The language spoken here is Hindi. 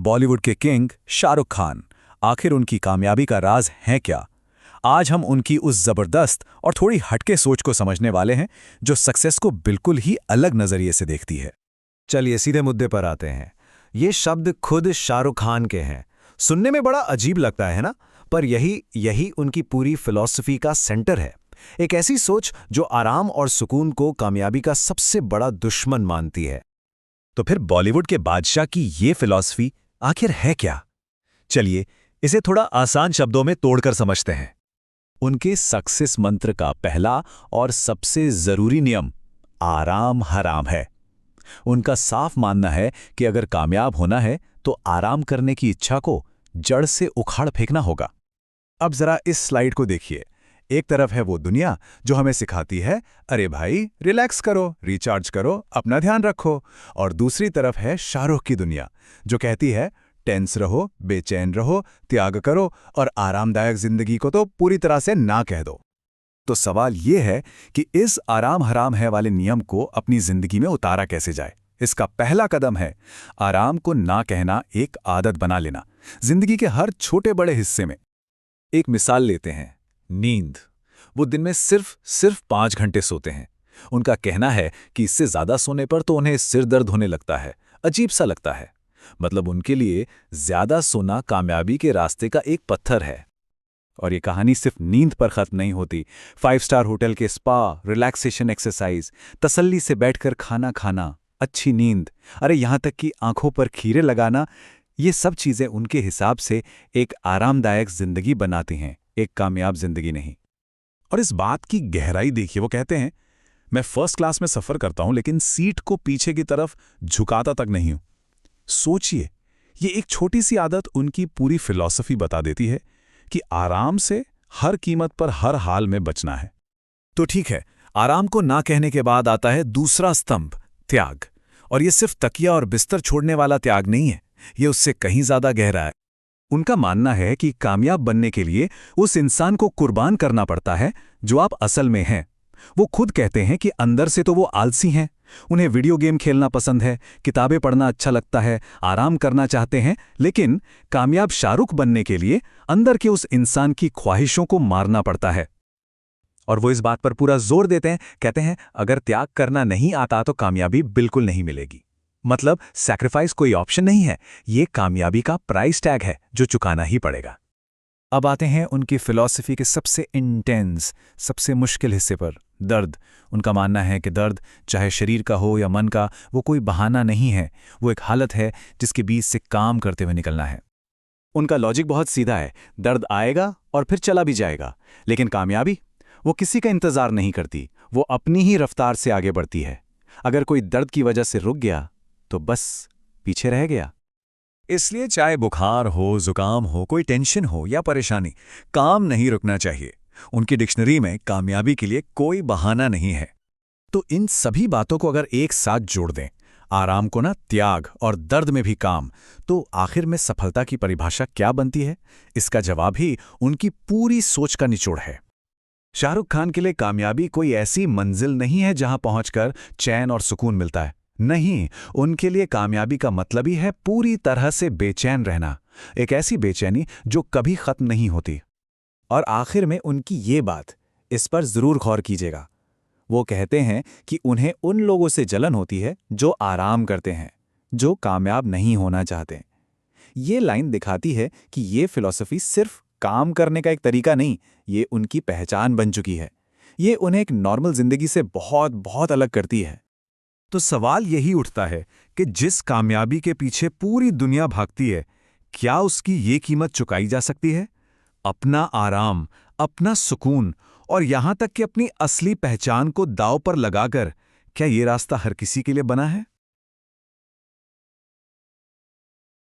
बॉलीवुड के किंग शाहरुख खान, आखिर उनकी कामयाबी का राज है क्या? आज हम उनकी उस जबरदस्त और थोड़ी हटके सोच को समझने वाले हैं जो सक्सेस को बिल्कुल ही अलग नजरिए से देखती है। चलिए सीधे मुद्दे पर आते हैं। ये शब्द खुद शाहरुख खान के हैं। सुनने में बड़ा अजीब लगता है ना, पर यही उनकी पूरी फिलॉसफी का सेंटर है। एक ऐसी सोच जो आराम और सुकून को कामयाबी का सबसे बड़ा दुश्मन मानती है। तो फिर बॉलीवुड के बादशाह की ये फिलॉसफी आखिर है क्या? चलिए इसे थोड़ा आसान शब्दों में तोड़कर समझते हैं। उनके सक्सेस मंत्र का पहला और सबसे जरूरी नियम आराम हराम है। उनका साफ मानना है कि अगर कामयाब होना है तो आराम करने की इच्छा को जड़ से उखाड़ फेंकना होगा। अब जरा इस स्लाइड को देखिए। एक तरफ है वो दुनिया जो हमें सिखाती है, अरे भाई रिलैक्स करो, रिचार्ज करो, अपना ध्यान रखो। और दूसरी तरफ है शाहरुख की दुनिया जो कहती है, टेंस रहो, बेचैन रहो, त्याग करो और आरामदायक जिंदगी को तो पूरी तरह से ना कह दो। तो सवाल ये है कि इस आराम हराम है वाले नियम को अपनी जिंदगी में उतारा कैसे जाए? इसका पहला कदम है आराम को ना कहना, एक आदत बना लेना जिंदगी के हर छोटे बड़े हिस्से में। एक मिसाल लेते हैं, नींद। वो दिन में सिर्फ 5 घंटे सोते हैं। उनका कहना है कि इससे ज्यादा सोने पर तो उन्हें सिर दर्द होने लगता है, अजीब सा लगता है। मतलब उनके लिए ज्यादा सोना कामयाबी के रास्ते का एक पत्थर है। और ये कहानी सिर्फ नींद पर खत्म नहीं होती। 5 स्टार होटल के स्पा, रिलैक्सेशन एक्सरसाइज, तसल्ली से बैठकर खाना खाना, अच्छी नींद, अरे यहां तक कि आंखों पर खीरे लगाना, ये सब चीजें उनके हिसाब से एक आरामदायक जिंदगी बनाती हैं, एक कामयाब जिंदगी नहीं। और इस बात की गहराई देखिए, वो कहते हैं, मैं फर्स्ट क्लास में सफर करता हूं लेकिन सीट को पीछे की तरफ झुकाता तक नहीं हूं। सोचिए, ये एक छोटी सी आदत उनकी पूरी फिलॉसफी बता देती है कि आराम से हर कीमत पर हर हाल में बचना है। तो ठीक है, आराम को ना कहने के बाद आता है दूसरा स्तंभ, त्याग। और ये सिर्फ तकिया और बिस्तर छोड़ने वाला त्याग नहीं है, ये उससे कहीं ज्यादा गहरा है। उनका मानना है कि कामयाब बनने के लिए उस इंसान को कुर्बान करना पड़ता है जो आप असल में हैं। वो खुद कहते हैं कि अंदर से तो वो आलसी हैं, उन्हें वीडियो गेम खेलना पसंद है, किताबें पढ़ना अच्छा लगता है, आराम करना चाहते हैं, लेकिन कामयाब शाहरुख बनने के लिए अंदर के उस इंसान की ख्वाहिशों को मारना पड़ता है। और वो इस बात पर पूरा जोर देते हैं, कहते हैं अगर त्याग करना नहीं आता तो कामयाबी बिल्कुल नहीं मिलेगी। मतलब सैक्रिफाइस कोई ऑप्शन नहीं है, ये कामयाबी का प्राइस टैग है जो चुकाना ही पड़ेगा। अब आते हैं उनकी फिलॉसफी के सबसे इंटेंस, सबसे मुश्किल हिस्से पर, दर्द। उनका मानना है कि दर्द, चाहे शरीर का हो या मन का, वो कोई बहाना नहीं है, वो एक हालत है जिसके बीच से काम करते हुए निकलना है। उनका लॉजिक बहुत सीधा है, दर्द आएगा और फिर चला भी जाएगा, लेकिन कामयाबी, वो किसी का इंतजार नहीं करती, वो अपनी ही रफ्तार से आगे बढ़ती है। अगर कोई दर्द की वजह से रुक गया तो बस पीछे रह गया। इसलिए चाहे बुखार हो, जुकाम हो, कोई टेंशन हो या परेशानी, काम नहीं रुकना चाहिए। उनकी डिक्शनरी में कामयाबी के लिए कोई बहाना नहीं है। तो इन सभी बातों को अगर एक साथ जोड़ दें, आराम को ना त्याग और दर्द में भी काम, तो आखिर में सफलता की परिभाषा क्या बनती है? इसका जवाब ही उनकी पूरी सोच का निचोड़ है। शाहरुख खान के लिए कामयाबी कोई ऐसी मंजिल नहीं है जहां पहुंचकर चैन और सुकून मिलता है। नहीं, उनके लिए कामयाबी का मतलब ही है पूरी तरह से बेचैन रहना, एक ऐसी बेचैनी जो कभी खत्म नहीं होती। और आखिर में उनकी ये बात, इस पर जरूर गौर कीजिएगा, वो कहते हैं कि उन्हें उन लोगों से जलन होती है जो आराम करते हैं, जो कामयाब नहीं होना चाहते। ये लाइन दिखाती है कि ये फिलॉसफी सिर्फ काम करने का एक तरीका नहीं, ये उनकी पहचान बन चुकी है। ये उन्हें एक नॉर्मल जिंदगी से बहुत बहुत अलग करती है। तो सवाल यही उठता है कि जिस कामयाबी के पीछे पूरी दुनिया भागती है, क्या उसकी ये कीमत चुकाई जा सकती है? अपना आराम, अपना सुकून और यहां तक कि अपनी असली पहचान को दांव पर लगाकर, क्या ये रास्ता हर किसी के लिए बना है?